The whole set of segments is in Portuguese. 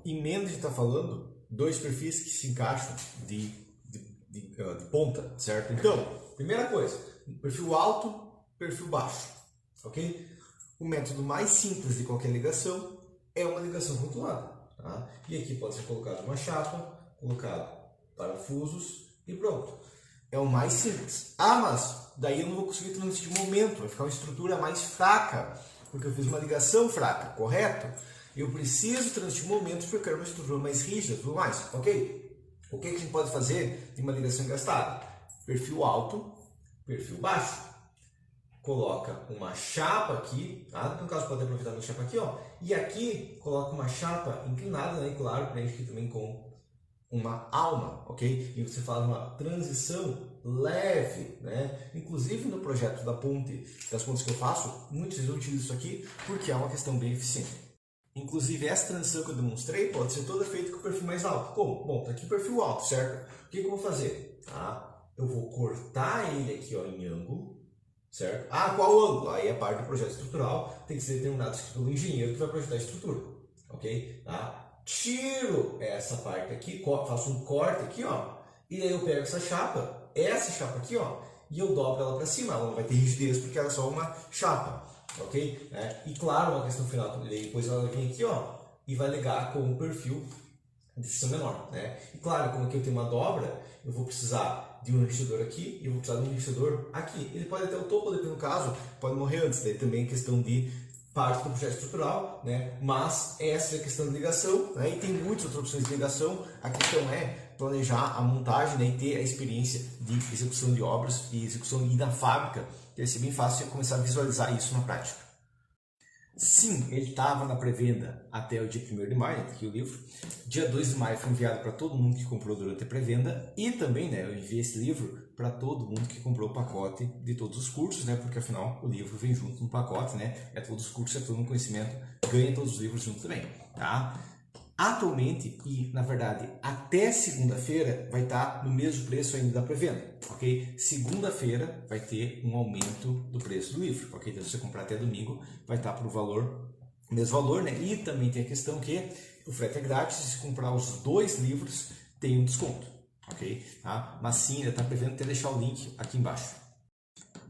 emenda a gente está falando dois perfis que se encaixam de ponta, certo? Então, primeira coisa, perfil alto, perfil baixo, ok? O método mais simples de qualquer ligação é uma ligação rotulada, tá? E aqui pode ser colocado uma chapa, colocado parafusos e pronto. É o mais simples. Ah, mas daí eu não vou conseguir transmitir momento, vai ficar uma estrutura mais fraca, porque eu fiz uma ligação fraca, correto? Eu preciso transmitir momentos porque eu quero uma estrutura mais rígida, tudo mais, ok? O que a gente pode fazer de uma ligação engastada? Perfil alto, perfil baixo. Coloca uma chapa aqui, tá? No caso pode aproveitar a chapa aqui, ó. E aqui coloca uma chapa inclinada, né? Claro, preenche aqui também com uma alma, ok? E você faz uma transição leve, né? Inclusive no projeto da ponte, das pontes que eu faço, muitos vezes eu utilizo isso aqui porque é uma questão bem eficiente. Inclusive essa transição que eu demonstrei pode ser toda feita com o perfil mais alto. Como? Bom, tá aqui o perfil alto, certo? O que eu vou fazer? Tá? Eu vou cortar ele aqui, ó, em ângulo, certo? Ah, qual ângulo? Aí a parte do projeto estrutural tem que ser determinado pelo engenheiro que vai projetar a estrutura, ok? Tá? Tiro essa parte aqui, faço um corte aqui, ó, e aí eu pego essa chapa aqui, ó, e eu dobro ela para cima. Ela não vai ter rigidez porque ela é só uma chapa, ok? E claro, uma questão final, depois ela vem aqui, ó, e vai ligar com o perfil de seção menor, né? E claro, como aqui eu tenho uma dobra, eu vou precisar de um enriquecedor aqui e eu vou precisar de um enriquecedor aqui. Ele pode até o topo, dependendo do caso, pode morrer antes, daí também é questão de parte do projeto estrutural, né? Mas essa é a questão de ligação, né? E tem muitas outras opções de ligação. A questão é planejar a montagem, né? E ter a experiência de execução de obras e execução e na fábrica, que vai ser bem fácil você começar a visualizar isso na prática. Sim, ele estava na pré-venda até o dia 1º de maio, aqui o livro. Dia 2 de maio foi enviado para todo mundo que comprou durante a pré-venda e também, né, eu enviei esse livro para todo mundo que comprou o pacote de todos os cursos, né, porque afinal o livro vem junto no pacote, né, é todos os cursos, é todo o conhecimento, ganha todos os livros junto também, tá? Atualmente, e na verdade até segunda-feira, vai estar no mesmo preço ainda da pré-venda, ok? Segunda-feira vai ter um aumento do preço do livro, ok? Então, se você comprar até domingo, vai estar para o mesmo valor, né? E também tem a questão que o frete é grátis, se comprar os 2 livros, tem um desconto, ok? Tá? Mas sim, ainda está prevendo até deixar o link aqui embaixo.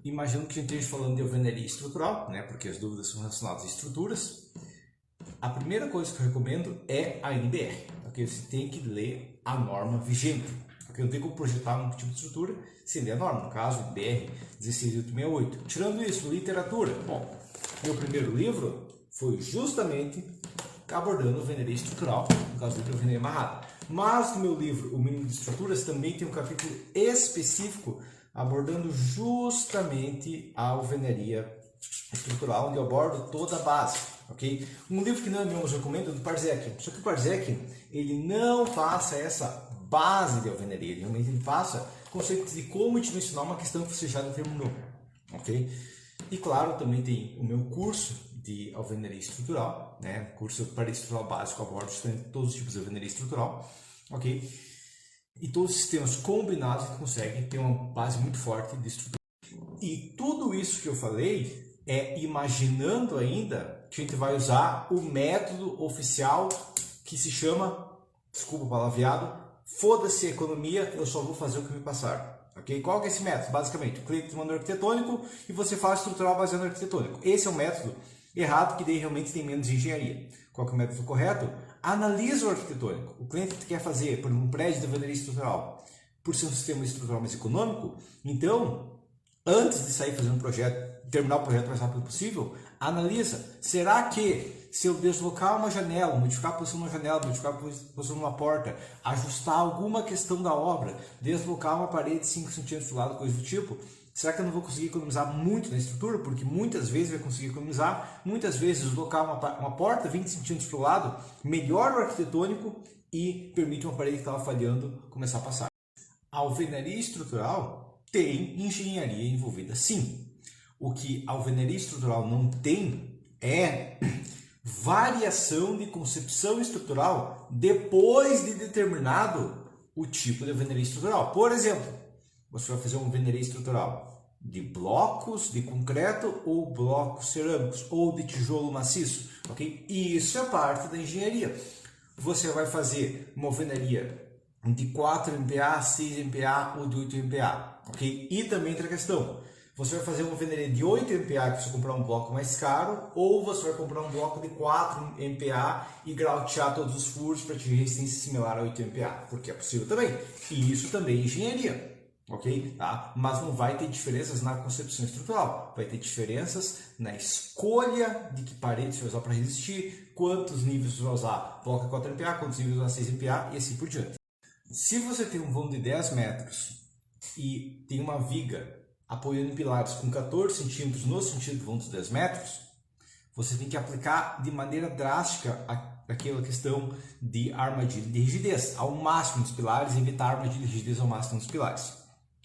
Imagino que a gente esteja falando de alvenaria estrutural, né? Porque as dúvidas são relacionadas a estruturas. A primeira coisa que eu recomendo é a NBR, ok? Você tem que ler a norma vigente, porque não tem como projetar um tipo de estrutura sem ler a norma, no caso, NBR 16868. Tirando isso, literatura. Bom, meu primeiro livro foi justamente abordando a alvenaria estrutural, no caso do alvenaria amarrada. Mas no meu livro, O Mínimo de Estruturas, também tem um capítulo específico abordando justamente a alvenaria estrutural, onde eu abordo toda a base, ok? Um livro que não é meu, mas eu recomendo é do Parzec. Só que o Parzec, ele não passa essa base de alvenaria, realmente ele passa conceitos de como dimensionar uma questão que você já determinou, ok? E claro, também tem o meu curso de alvenaria estrutural, né? Curso para estrutural básico, abordo justamente todos os tipos de alvenaria estrutural, ok? E todos os sistemas combinados que conseguem ter uma base muito forte de estrutura. E tudo isso que eu falei é imaginando ainda que a gente vai usar o método oficial que se chama, desculpa o palavreado, foda-se a economia, eu só vou fazer o que me passaram. Okay? Qual que é esse método? Basicamente, o cliente manda um arquitetônico e você faz estrutural baseado no arquitetônico. Esse é o método errado, que daí realmente tem menos engenharia. Qual que é o método correto? Analisa o arquitetônico. O cliente quer fazer, por exemplo, um prédio de alvenaria estrutural, por ser um sistema estrutural mais econômico, então, antes de sair fazendo um projeto, terminar o projeto o mais rápido possível, analisa, será que se eu deslocar uma janela, modificar a posição de uma janela, modificar a posição de uma porta, ajustar alguma questão da obra, deslocar uma parede 5 centímetros do lado, coisa do tipo, será que eu não vou conseguir economizar muito na estrutura? Porque muitas vezes vai conseguir economizar, muitas vezes deslocar uma porta 20 centímetros para o lado, melhora o arquitetônico e permite uma parede que estava falhando começar a passar. A alvenaria estrutural tem engenharia envolvida, sim. O que a alvenaria estrutural não tem é variação de concepção estrutural depois de determinado o tipo de alvenaria estrutural. Por exemplo, você vai fazer uma alvenaria estrutural de blocos de concreto ou blocos cerâmicos ou de tijolo maciço, ok? Isso é parte da engenharia. você vai fazer uma alvenaria de 4 MPa, 6 MPa ou de 8 MPa, ok? E também outra questão, você vai fazer uma alvenaria de 8 MPa que você comprar um bloco mais caro, ou você vai comprar um bloco de 4 MPa e grautear todos os furos para atingir resistência similar a 8 MPa, porque é possível também. E isso também é engenharia, ok? Tá? Mas não vai ter diferenças na concepção estrutural, vai ter diferenças na escolha de que parede você vai usar para resistir, quantos níveis você vai usar bloco 4 MPa, quantos níveis você vai usar 6 MPa e assim por diante. Se você tem um vão de 10 metros e tem uma viga apoiando em pilares com 14 centímetros no sentido do vão dos 10 metros, você tem que aplicar de maneira drástica aquela questão de armadilha de rigidez ao máximo dos pilares e evitar a armadilha de rigidez ao máximo dos pilares.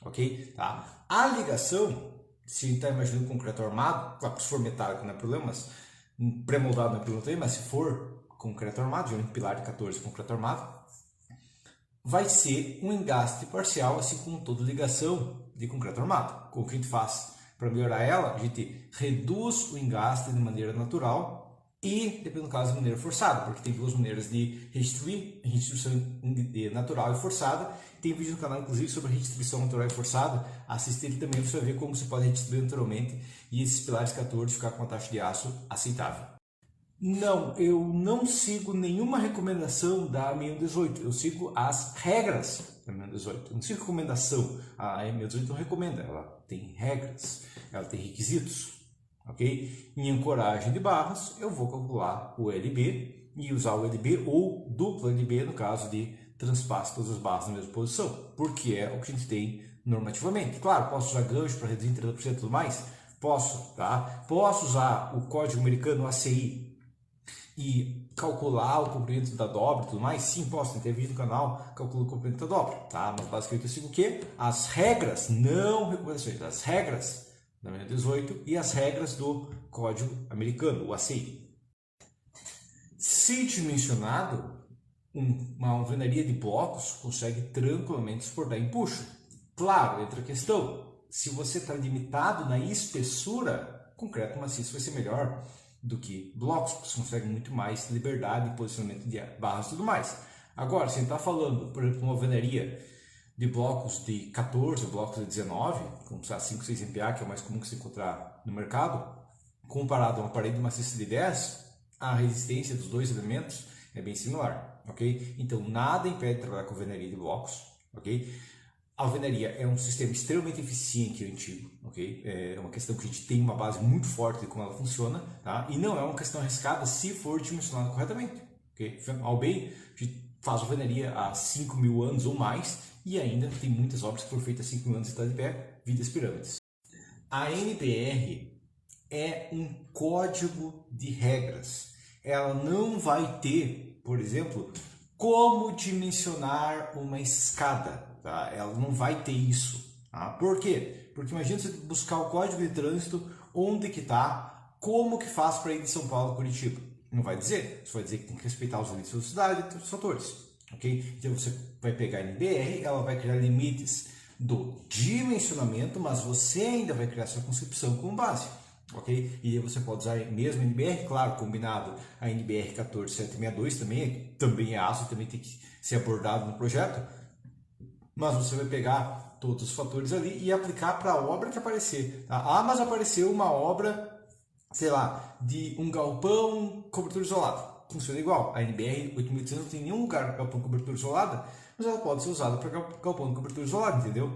Ok? Tá? A ligação, se a gente está imaginando concreto armado, claro, se for metálico não é problema, mas pré-moldado não é problema também, mas se for concreto armado, geralmente pilar de 14 concreto armado, vai ser um engaste parcial, assim como toda ligação de concreto armado. Como que a gente faz para melhorar ela? A gente reduz o engaste de maneira natural e, dependendo do caso, de maneira forçada, porque tem duas maneiras de redistribuir, redistribuição natural e forçada. Tem vídeo no canal, inclusive, sobre redistribuição natural e forçada. Assista ele também para você ver como você pode redistribuir naturalmente e esses pilares 14 ficar com uma taxa de aço aceitável. Não, eu não sigo nenhuma recomendação da AMI-118, eu sigo as regras da AMI-118. Eu não sigo recomendação, a AMI-118 não recomenda, ela tem regras, ela tem requisitos, ok? Em ancoragem de barras, eu vou calcular o LB e usar o LB ou duplo LB no caso de transpasse todas as barras na mesma posição, porque é o que a gente tem normativamente. Claro, posso usar gancho para reduzir em 30% e tudo mais? Posso, tá? Posso usar o código americano ACI e calcular o comprimento da dobra e tudo mais? Sim, posso. Tem vídeo no canal, calcula o comprimento da dobra, tá? Mas basicamente eu sigo o quê? As regras, não recomendações, as regras da AMI 18 e as regras do código americano, o ACI. Se dimensionado, uma alvenaria de blocos consegue tranquilamente suportar empuxo. Claro, entra a questão, se você está limitado na espessura, concreto maciço vai ser melhor do que blocos, porque você consegue muito mais liberdade de posicionamento de barras e tudo mais. Agora, se a gente está falando, por exemplo, uma alvenaria de blocos de 14, blocos de 19, como 5, 6 MPa, que é o mais comum que você encontrar no mercado, comparado a uma parede maciça de 10, a resistência dos dois elementos é bem similar, ok? Então, nada impede de trabalhar com alvenaria de blocos, ok? A alvenaria é um sistema extremamente eficiente e antigo, ok? É uma questão que a gente tem uma base muito forte de como ela funciona, tá? E não é uma questão arriscada se for dimensionada corretamente, ok? Ao bem, a gente faz alvenaria há 5.000 anos ou mais e ainda tem muitas obras que foram feitas há 5.000 anos e está de pé, vidas pirâmides. A NBR é um código de regras. Ela não vai ter, por exemplo, como dimensionar uma escada. Tá? Ela não vai ter isso. Tá? Por quê? Porque imagina você buscar o código de trânsito, onde que está, como que faz para ir de São Paulo a Curitiba. Não vai dizer. Você vai dizer que tem que respeitar os limites de velocidade e outros fatores. Okay? Então você vai pegar a NBR, ela vai criar limites do dimensionamento, mas você ainda vai criar sua concepção como base. Ok? E aí você pode usar mesmo a NBR, claro, combinado a NBR 14762 também é aço, também tem que ser abordado no projeto, mas você vai pegar todos os fatores ali e aplicar para a obra que aparecer. Tá? Ah, mas apareceu uma obra, sei lá, de um galpão cobertura isolada. Funciona igual. A NBR 8800 não tem nenhum lugar galpão cobertura isolada, mas ela pode ser usada para galpão de cobertura isolada, entendeu?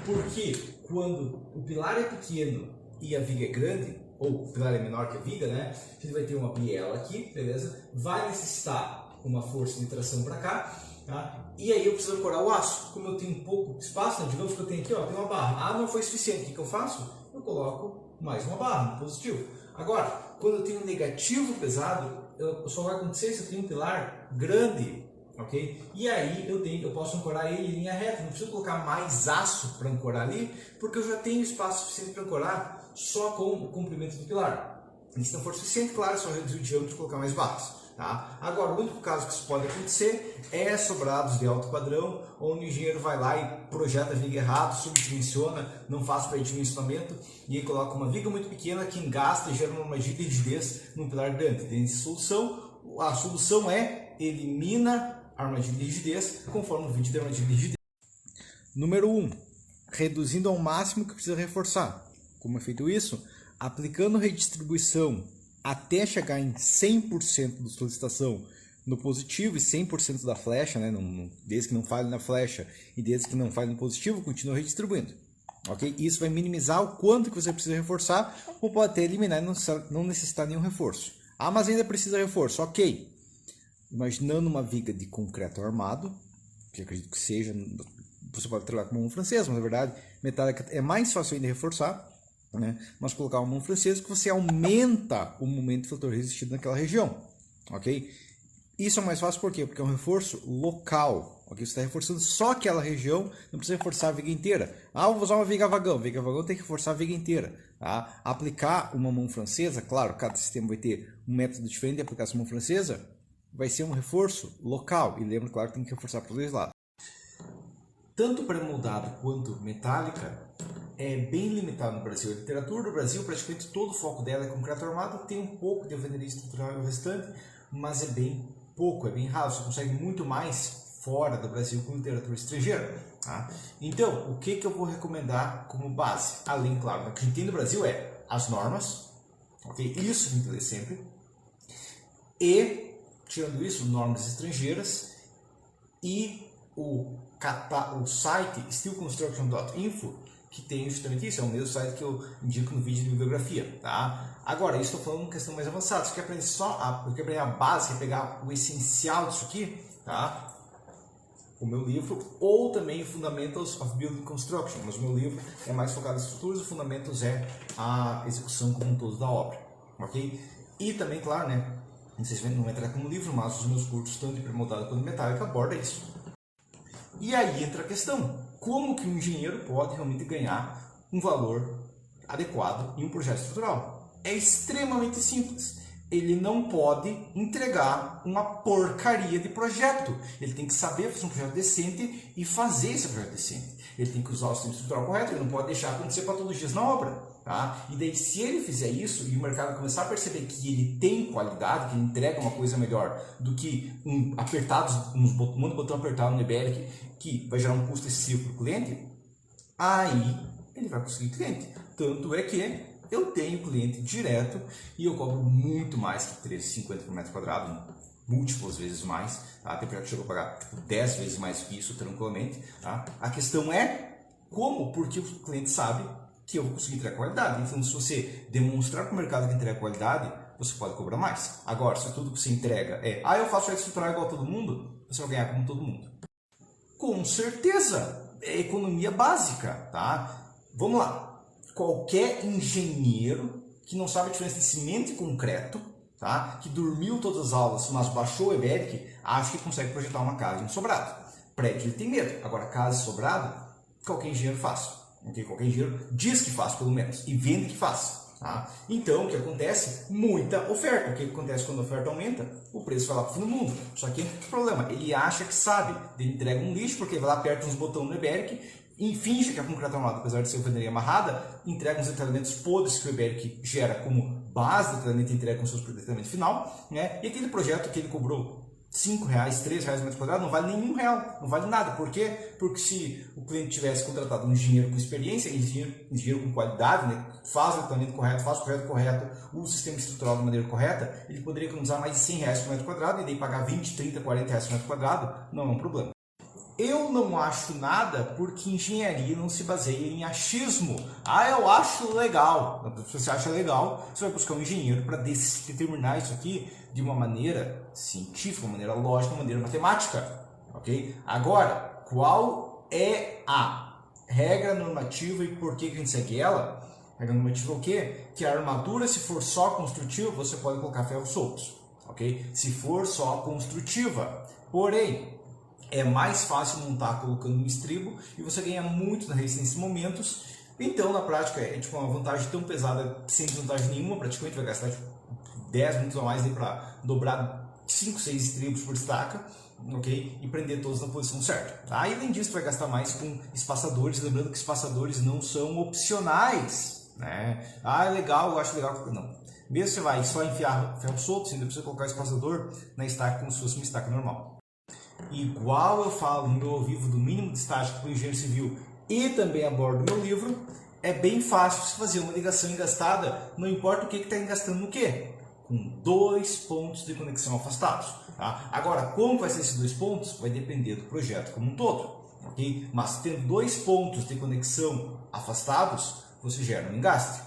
Porque quando o pilar é pequeno e a viga é grande, ou o pilar é menor que a viga, né? A gente vai ter uma biela aqui, beleza? Vai necessitar uma força de tração para cá, tá? E aí eu preciso ancorar o aço. Como eu tenho pouco espaço, né? Digamos que eu tenho aqui, ó, tem uma barra. Ah, não foi suficiente. O que eu faço? Eu coloco mais uma barra no positivo. Agora, quando eu tenho um negativo pesado, só vai acontecer se eu tenho um pilar grande, ok? E aí eu posso ancorar ele em linha reta. Não preciso colocar mais aço para ancorar ali, porque eu já tenho espaço suficiente para ancorar só com o comprimento do pilar. E se não for suficiente, claro, é só reduzir o diâmetro e colocar mais barras. Tá? Agora, o único caso que isso pode acontecer é sobrados de alto padrão, onde o engenheiro vai lá e projeta a viga errado, subdimensiona, não faz pré-dimensionamento e aí coloca uma viga muito pequena que engasta e gera uma magia de rigidez num pilar grande. Tem essa solução. A solução é elimina a armadilha de rigidez, conforme o vídeo da armadilha de rigidez. Número 1. Reduzindo ao máximo que precisa reforçar. Como é feito isso? Aplicando redistribuição até chegar em 100% da solicitação no positivo e 100% da flecha, né? Desde que não falhe na flecha e desde que não falhe no positivo, continua redistribuindo. Okay? Isso vai minimizar o quanto que você precisa reforçar, ou pode até eliminar e não necessitar nenhum reforço. Ah, mas ainda precisa reforço. Ok. Imaginando uma viga de concreto armado, que eu acredito que seja, você pode trabalhar com mão francesa, mas na verdade metálica é mais fácil ainda reforçar, né? Mas colocar uma mão francesa que você aumenta o momento de fator resistido naquela região. Ok? Isso é mais fácil por quê? Porque é um reforço local. Okay? Você está reforçando só aquela região, não precisa reforçar a viga inteira. Ah, eu vou usar uma viga vagão. Viga vagão tem que reforçar a viga inteira. Tá? Aplicar uma mão francesa, claro, cada sistema vai ter um método diferente de aplicar essa mão francesa, vai ser um reforço local. E lembra, claro, que tem que reforçar para os dois lados. Tanto pré-moldado quanto metálica é bem limitado no Brasil. A literatura do Brasil, praticamente todo o foco dela é concreto armado, tem um pouco de alvenaria estrutural e o restante, mas é bem pouco, é bem raro. Você consegue muito mais fora do Brasil com literatura estrangeira. Tá? Então, o que eu vou recomendar como base? Além, claro, do que a gente tem no Brasil é as normas, okay? Isso a gente lê sempre, e, tirando isso, normas estrangeiras e o site steelconstruction.info, que tem justamente isso, é o mesmo site que eu indico no vídeo de bibliografia. Tá? Agora, isso estou falando uma questão mais avançada. Você quer aprender aprender a base, quer pegar o essencial disso aqui, tá? O meu livro, ou também Fundamentals of Building Construction, mas o meu livro é mais focado em estruturas, o Fundamentals é a execução como um todo da obra. Ok? E também, claro, né? Não sei se não vai entrar como livro, mas os meus cursos, tanto de pré-moldado quanto de metálica, abordam isso. E aí entra a questão, como que um engenheiro pode realmente ganhar um valor adequado em um projeto estrutural? É extremamente simples. Ele não pode entregar uma porcaria de projeto. Ele tem que saber fazer um projeto decente e fazer esse projeto decente. Ele tem que usar o sistema estrutural correto, ele não pode deixar acontecer patologias na obra. Tá? E daí, se ele fizer isso e o mercado começar a perceber que ele tem qualidade, que ele entrega uma coisa melhor do que um monte de botão apertado no eBay que vai gerar um custo excessivo para o cliente, aí ele vai conseguir cliente. Tanto é que eu tenho cliente direto e eu cobro muito mais que R$13,50 por metro quadrado, múltiplas vezes mais. Tá? Tem projeto que chegou a pagar 10 vezes mais que isso, tranquilamente. Tá? A questão é como, porque o cliente sabe que eu vou conseguir entregar qualidade. Então, se você demonstrar para o mercado que entrega qualidade, você pode cobrar mais. Agora, se tudo que você entrega é eu faço projeto estrutural igual a todo mundo, você vai ganhar como todo mundo. Com certeza, é economia básica. Tá? Vamos lá. Qualquer engenheiro que não sabe a diferença de cimento e concreto, tá? Que dormiu todas as aulas, mas baixou o EBERIC, acha que consegue projetar uma casa em um sobrado. Prédio ele tem medo. Agora, casa em sobrado, qualquer engenheiro faz. Okay? Qualquer engenheiro diz que faz, pelo menos, e vende que faz. Tá? Então, o que acontece? Muita oferta. O que acontece quando a oferta aumenta? O preço vai lá para o fim do mundo. Só que o problema, ele acha que sabe. Ele entrega um lixo, porque ele vai lá, aperta uns botões no EBERIC, e finge que é concreto armado, apesar de ser alvenaria amarrada, entrega uns detalhamentos podres que o EBERIC gera como base do detalhamento e entrega com seus detalhamento final, né? E aquele projeto que ele cobrou R$5, R$3 metro quadrado não vale nenhum real, não vale nada. Por quê? Porque se o cliente tivesse contratado um engenheiro com experiência, engenheiro com qualidade, né? Faz o detalhamento correto, faz o projeto correto, usa o sistema estrutural da maneira correta, ele poderia economizar mais de R$100 por metro quadrado e daí pagar 20, 30, 40 reais por metro quadrado, não é um problema. Eu não acho nada porque engenharia não se baseia em achismo. Eu acho legal. Se você acha legal, você vai buscar um engenheiro para determinar isso aqui de uma maneira científica, uma maneira lógica, uma maneira matemática. Ok? Agora, qual é a regra normativa e por que a gente segue ela? A regra normativa é o quê? Que a armadura, se for só construtiva, você pode colocar ferros soltos. Ok? Se for só construtiva. Porém, é mais fácil montar colocando um estribo e você ganha muito na resistência em momentos. Então, na prática, é tipo uma vantagem tão pesada, sem desvantagem nenhuma, praticamente vai gastar tipo, 10 minutos a mais para dobrar 5, 6 estribos por estaca, ok? E prender todos na posição certa. Tá? E além disso, vai gastar mais com espaçadores, lembrando que espaçadores não são opcionais. Né? É legal, eu acho legal. Não. Mesmo que você vai só enfiar ferro solto, você ainda precisa colocar o espaçador na estaca como se fosse uma estaca normal. Igual eu falo no meu ao vivo do mínimo de estágio para o engenheiro civil e também abordo no meu livro, é bem fácil você fazer uma ligação engastada, não importa o que está engastando no que, com 2 pontos de conexão afastados. Tá? Agora, como vai ser esses 2 pontos? Vai depender do projeto como um todo. Okay? Mas tendo 2 pontos de conexão afastados, você gera um engaste.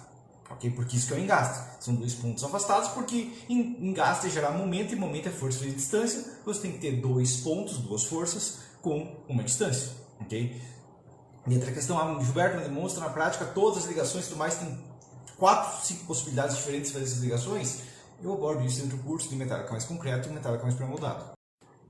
Okay? Porque isso que é o engaste. São 2 pontos afastados, porque engaste é gerar momento, e momento é força vezes distância. Você tem que ter 2 pontos, 2 forças, com uma distância. Okay? E outra questão, Gilberto demonstra na prática todas as ligações e tudo mais, tem 4, 5 possibilidades diferentes de fazer essas ligações. Eu abordo isso dentro do curso de metálica mais concreto e metálica mais pré-moldado.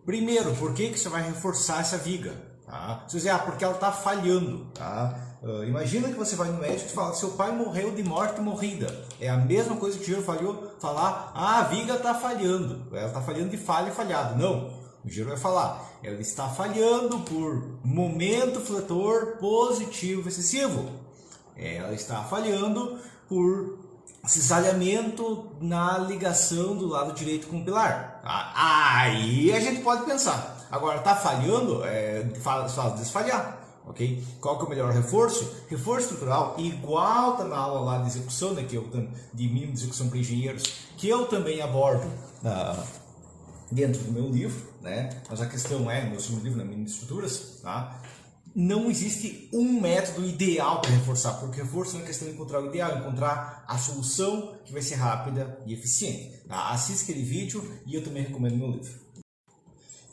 Primeiro, por que você vai reforçar essa viga? Tá? Você diz, porque ela está falhando. Tá? Imagina que você vai no médico e fala que seu pai morreu de morte morrida. É a mesma coisa que o engenheiro falar, a viga está falhando. Ela está falhando de falha e falhado. Não, o engenheiro vai falar, ela está falhando por momento fletor positivo excessivo. Ela está falhando por cisalhamento na ligação do lado direito com o pilar. Aí a gente pode pensar. Agora, está falhando, faz desfalhar. Okay? Qual que é o melhor reforço? Reforço estrutural, igual está na aula lá de execução, né, que eu, de mínimo de execução para engenheiros, que eu também abordo dentro do meu livro, né? Mas a questão é, no meu segundo livro, na mínimo de estruturas, tá? Não existe um método ideal para reforçar, porque reforço não é questão de encontrar o ideal, é encontrar a solução que vai ser rápida e eficiente. Tá? Assista aquele vídeo e eu também recomendo no meu livro.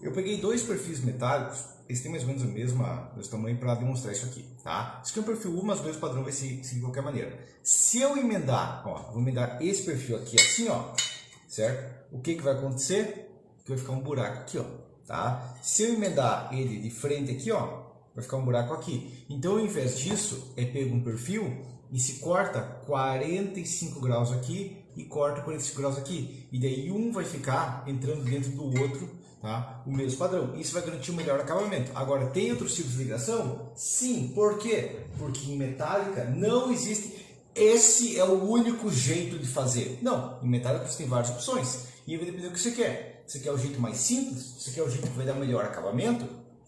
Eu peguei 2 perfis metálicos, eles têm mais ou menos o mesmo tamanho para demonstrar isso aqui. Tá? Isso aqui é um perfil 1, mas o mesmo padrão vai seguir de qualquer maneira. Se eu emendar, vou emendar esse perfil aqui assim, certo? O que vai acontecer? Que vai ficar um buraco aqui, tá? Se eu emendar ele de frente aqui, vai ficar um buraco aqui. Então, ao invés disso, pego um perfil e se corta 45 graus aqui e corta 45 graus aqui. E daí um vai ficar entrando dentro do outro, tá? O mesmo padrão. Isso vai garantir um melhor acabamento. Agora, tem outros tipos de ligação? Sim. Por quê? Porque em metálica não existe... Esse é o único jeito de fazer. Não. Em metálica você tem várias opções. E vai depender do que você quer. Você quer o jeito mais simples? Você quer o jeito que vai dar melhor acabamento?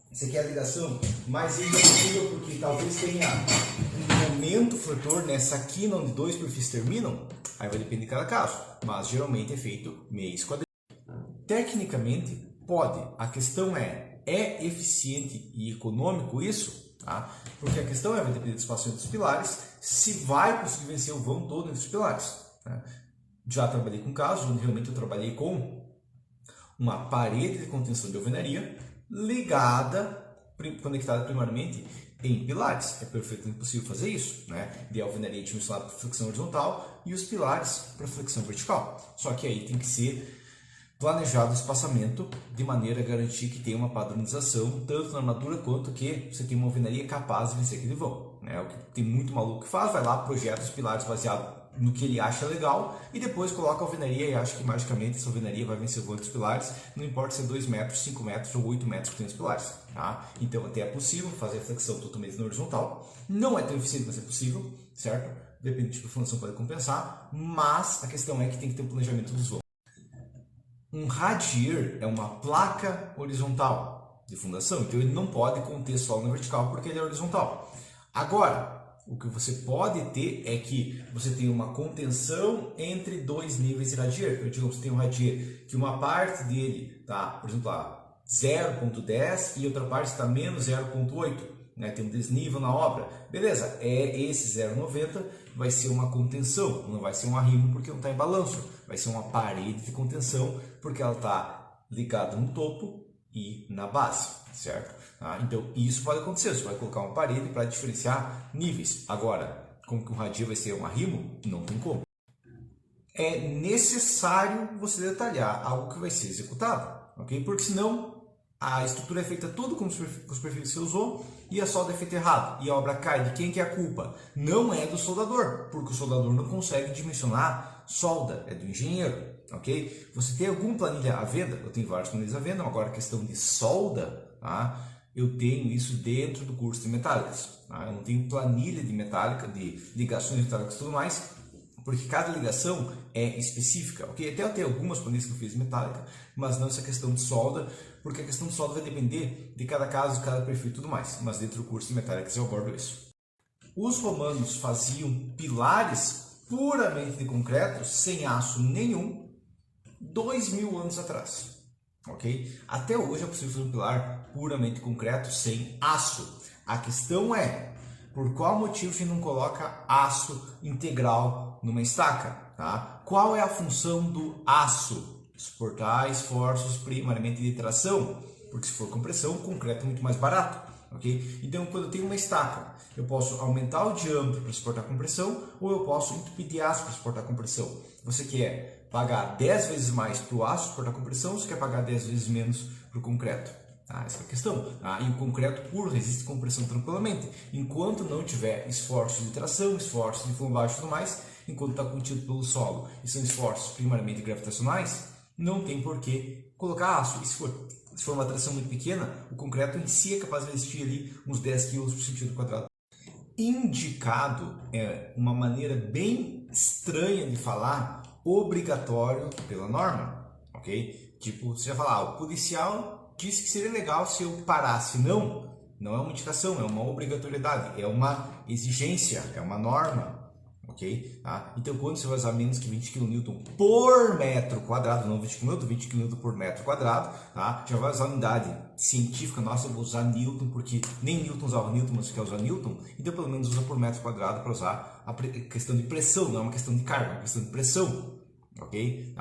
Você quer a ligação mais possível porque talvez tenha um momento fletor nessa quina onde 2 perfis terminam? Aí vai depender de cada caso, mas geralmente é feito meia esquadrilha. Tecnicamente pode, a questão é eficiente e econômico isso? Tá? Porque a questão vai depender do espaço entre os pilares, se vai conseguir vencer o vão todo entre os pilares. Tá? Já trabalhei com casos onde realmente eu trabalhei com uma parede de contenção de alvenaria conectada primariamente em pilares. É perfeitamente possível fazer isso, né? De alvenaria dimensionada para flexão horizontal e os pilares para flexão vertical. Só que aí tem que ser planejado o espaçamento de maneira a garantir que tenha uma padronização tanto na armadura quanto que você tem uma alvenaria capaz de vencer aquele vão. Né? O que tem muito maluco que faz, vai lá, projeta os pilares baseado no que ele acha legal e depois coloca a alvenaria e acha que magicamente essa alvenaria vai vencer o vão dos pilares, não importa se é 2 metros, 5 metros ou 8 metros que tem os pilares. Tá? Então até é possível fazer a flexão totalmente na horizontal, não é tão eficiente, mas é possível, certo? Depende do tipo de fundação, pode compensar, mas a questão é que tem que ter um planejamento dos vãos. Um radier é uma placa horizontal de fundação, então ele não pode conter solo na vertical porque ele é horizontal. Agora, o que você pode ter é que você tem uma contenção entre 2 níveis de radier. Eu digo que você tem um radier que uma parte dele está, por exemplo, 0,10 e outra parte está menos 0,8. Né? Tem um desnível na obra. Beleza, esse 0,90 vai ser uma contenção, não vai ser um arrimo porque não está em balanço. Vai ser uma parede de contenção porque ela está ligada no topo e na base, certo? Então isso pode acontecer, você vai colocar uma parede para diferenciar níveis. Agora, como que um radier vai ser um arrimo? Não tem como. É necessário você detalhar algo que vai ser executado, ok? Porque senão a estrutura é feita tudo com os perfis que você usou e a solda é feita errado e a obra cai. De quem que é a culpa? Não é do soldador, porque o soldador não consegue dimensionar solda, é do engenheiro. Ok? Você tem alguma planilha à venda? Eu tenho várias planilhas à venda, agora a questão de solda, tá? Eu tenho isso dentro do curso de metálicas. Tá? Eu não tenho planilha de metálica, de ligações metálicas e tudo mais, porque cada ligação é específica, ok? Até eu tenho algumas planilhas que eu fiz metálica, mas não essa questão de solda, porque a questão de solda vai depender de cada caso, cada perfil e tudo mais, mas dentro do curso de metálicas eu abordo isso. Os romanos faziam pilares puramente de concreto, sem aço nenhum, 2000 anos atrás, ok? Até hoje é possível fazer um pilar puramente concreto, sem aço. A questão é, por qual motivo a gente não coloca aço integral numa estaca? Tá? Qual é a função do aço? Suportar esforços primariamente de tração, porque se for compressão, o concreto é muito mais barato. Okay? Então, quando eu tenho uma estaca, eu posso aumentar o diâmetro para suportar a compressão ou eu posso entupir de aço para suportar a compressão. Você quer pagar 10 vezes mais para o aço suportar a compressão ou você quer pagar 10 vezes menos para o concreto? Essa é a questão. E o concreto puro resiste à compressão tranquilamente. Enquanto não tiver esforços de tração, esforços de flambagem e tudo mais, enquanto está contido pelo solo e são esforços primariamente gravitacionais, não tem por que colocar aço. E se for uma tração muito pequena, o concreto em si é capaz de resistir ali uns 10 kg por centímetro quadrado. Indicado é uma maneira bem estranha de falar, obrigatório pela norma, ok? Tipo, você vai falar, o policial disse que seria legal se eu parasse. Não, não é uma indicação, é uma obrigatoriedade, é uma exigência, é uma norma, ok? Então, quando você vai usar menos que 20 kN por metro quadrado, não 20 kN, 20 kN por metro quadrado, já vai usar unidade científica. Nossa, eu vou usar Newton, porque nem Newton usava Newton, mas você quer usar Newton, então pelo menos usa por metro quadrado para usar a questão de pressão, não é uma questão de carga, é uma questão de pressão, ok?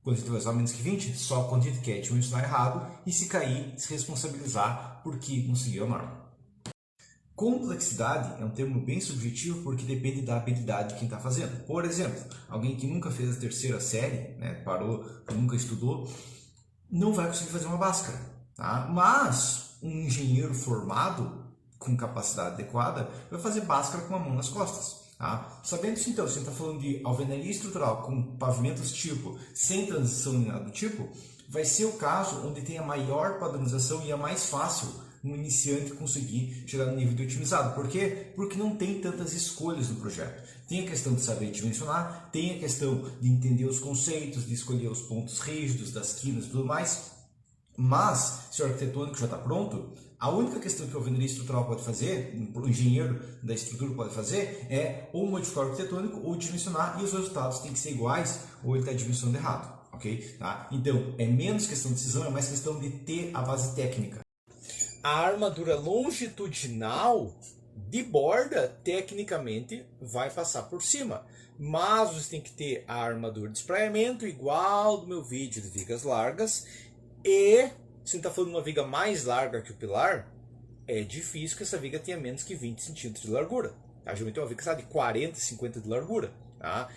Quando a gente vai usar menos que 20, só quando a gente quer dimensionar errado e se cair, se responsabilizar porque não seguiu a norma. Complexidade é um termo bem subjetivo porque depende da habilidade de quem está fazendo. Por exemplo, alguém que nunca fez a terceira série, parou, nunca estudou, não vai conseguir fazer uma báscara. Mas um engenheiro formado, com capacidade adequada, vai fazer báscara com a mão nas costas. Sabendo isso, então, se a gente está falando de alvenaria estrutural com pavimentos tipo, sem transição nem nada do tipo, vai ser o caso onde tem a maior padronização e é mais fácil um iniciante conseguir chegar no nível de otimizado. Por quê? Porque não tem tantas escolhas no projeto. Tem a questão de saber dimensionar, tem a questão de entender os conceitos, de escolher os pontos rígidos, das quinas e tudo mais. Mas, se o arquitetônico já está pronto, a única questão que o alvenaria estrutural pode fazer, o engenheiro da estrutura pode fazer, é ou modificar o arquitetônico ou dimensionar, e os resultados têm que ser iguais ou ele está dimensionando errado. Ok? Então, é menos questão de decisão, é mais questão de ter a base técnica. A armadura longitudinal de borda, tecnicamente, vai passar por cima. Mas você tem que ter a armadura de espraiamento, igual do meu vídeo de vigas largas. E, se está falando de uma viga mais larga que o pilar, é difícil que essa viga tenha menos que 20 centímetros de largura. Geralmente uma viga de 40, 50 de largura.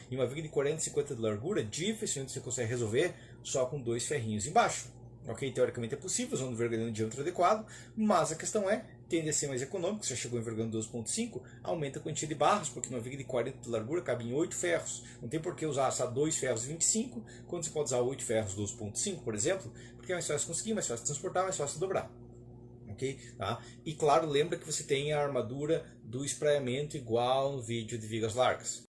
E uma viga de 40, 50 de largura, dificilmente você consegue resolver só com 2 ferrinhos embaixo. Ok, teoricamente é possível, usando um envergadura de diâmetro adequado, mas a questão é, tende a ser mais econômico. Se já chegou envergadura 12.5, aumenta a quantia de barras, porque uma viga de 40 de largura cabe em 8 ferros. Não tem por que usar só 2 ferros de 25, quando você pode usar 8 ferros 12.5, por exemplo, porque é mais fácil conseguir, mais fácil transportar, mais fácil dobrar. Okay? E claro, lembra que você tem a armadura do espraiamento igual no vídeo de vigas largas.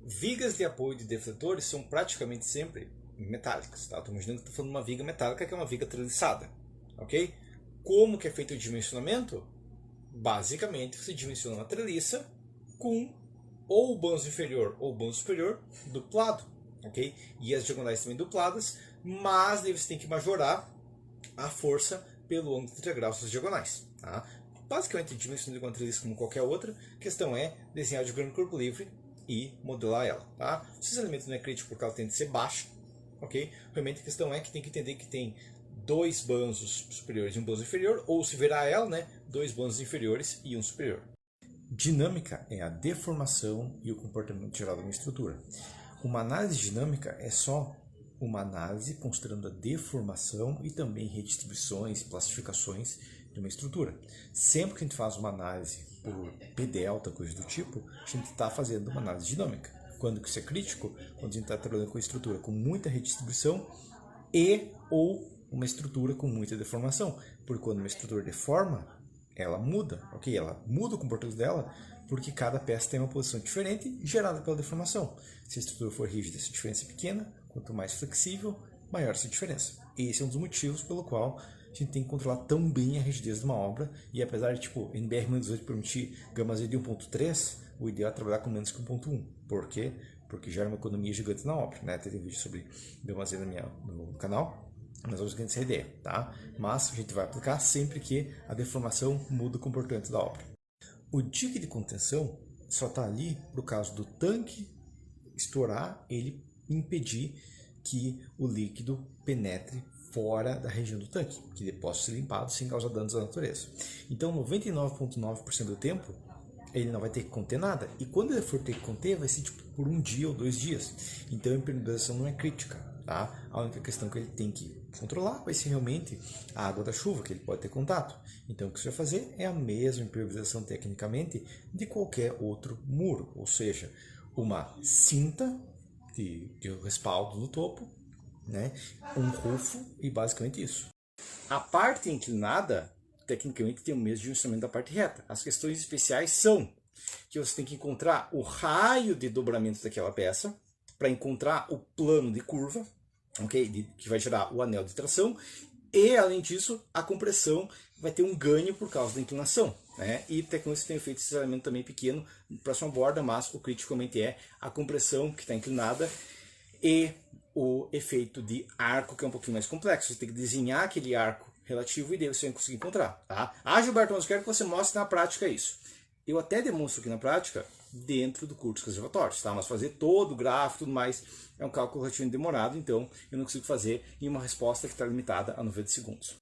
Vigas de apoio de defletores são praticamente sempre metálicas. Estou imaginando que estou falando de uma viga metálica, que é uma viga treliçada. Ok? Como que é feito o dimensionamento? Basicamente, você dimensiona uma treliça com ou o banzo inferior ou o banzo superior duplado. Ok? E as diagonais também dupladas, mas daí você tem que majorar a força pelo ângulo integral das diagonais. Basicamente, dimensionando uma treliça como qualquer outra, a questão é desenhar de grande corpo livre e modelar ela. Se esse elemento não é crítico porque ela tem de ser baixa, ok? Realmente a questão é que tem que entender que tem 2 banzos superiores e um banzo inferior, ou se virar ela, 2 banzos inferiores e um superior. Dinâmica é a deformação e o comportamento geral de uma estrutura. Uma análise dinâmica é só uma análise considerando a deformação e também redistribuições, classificações de uma estrutura. Sempre que a gente faz uma análise por P delta, coisa do tipo, a gente está fazendo uma análise dinâmica. Quando que isso é crítico? Quando a gente está trabalhando com uma estrutura com muita redistribuição e ou uma estrutura com muita deformação. Porque quando uma estrutura deforma, ela muda, ok? Ela muda o comportamento dela porque cada peça tem uma posição diferente gerada pela deformação. Se a estrutura for rígida, essa diferença é pequena, quanto mais flexível, maior essa diferença. Esse é um dos motivos pelo qual a gente tem que controlar tão bem a rigidez de uma obra, e apesar de tipo, NBR-18 permitir gama Z de 1.3, o ideal é trabalhar com menos que 1.1. Por quê? Porque gera uma economia gigante na obra, né? Tem vídeo sobre gama Z no canal, mas vamos ganhar essa ideia, tá? Mas a gente vai aplicar sempre que a deformação muda o comportamento da obra. O dique de contenção só está ali por causa do tanque estourar, ele impedir que o líquido penetre fora da região do tanque, que ele possa ser limpado sem causar danos à natureza. Então, 99,9% do tempo, ele não vai ter que conter nada. E quando ele for ter que conter, vai ser tipo por 1 dia ou 2 dias. Então, a impermeabilização não é crítica, tá? A única questão que ele tem que controlar vai ser realmente a água da chuva, que ele pode ter contato. Então, o que você vai fazer é a mesma impermeabilização tecnicamente de qualquer outro muro, ou seja, uma cinta de respaldo no topo, né? Um rufo e basicamente isso. A parte inclinada, tecnicamente, tem o mesmo dimensionamento da parte reta. As questões especiais são que você tem que encontrar o raio de dobramento daquela peça para encontrar o plano de curva, okay? Que vai gerar o anel de tração, e além disso, a compressão vai ter um ganho por causa da inclinação, né? E tecnicamente você tem um efeito de deslizamento também pequeno na próxima borda, mas o criticamente é a compressão que está inclinada e o efeito de arco, que é um pouquinho mais complexo. Você tem que desenhar aquele arco relativo e daí você vai conseguir encontrar, tá? Ah, Gilberto, mas eu quero que você mostre na prática isso. Eu até demonstro aqui na prática dentro do curso dos reservatórios, tá? Mas fazer todo o gráfico e tudo mais é um cálculo relativamente demorado, então eu não consigo fazer em uma resposta que está limitada a 90 segundos.